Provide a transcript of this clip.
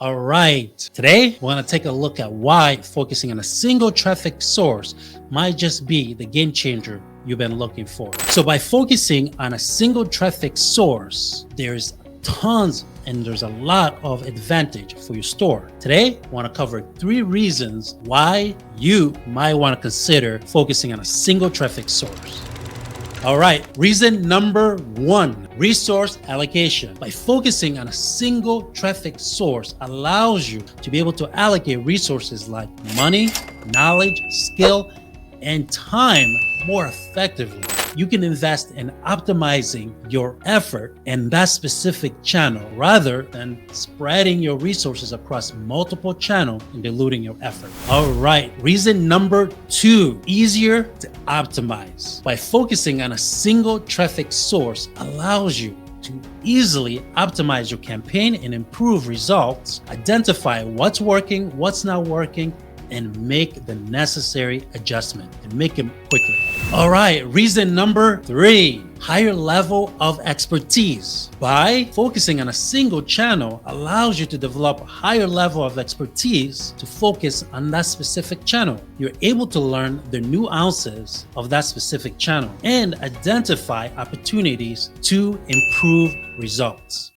All right, today we're going to take a look at why focusing on a single traffic source might just be the game changer you've been looking for. So by focusing on a single traffic source, there's tons and there's a lot of advantage for your store. Today, I want to cover 3 reasons why you might want to consider focusing on a single traffic source. All right, reason number 1, resource allocation. By focusing on a single traffic source allows you to be able to allocate resources like money, knowledge, skill, and time more effectively. You can invest in optimizing your effort in that specific channel rather than spreading your resources across multiple channels and diluting your effort. All right, reason number 2, easier to optimize. By focusing on a single traffic source allows you to easily optimize your campaign and improve results, identify what's working, what's not working, and make the necessary adjustment and make them quickly. All right, reason number 3, higher level of expertise. By focusing on a single channel allows you to develop a higher level of expertise to focus on that specific channel. You're able to learn the nuances of that specific channel and identify opportunities to improve results.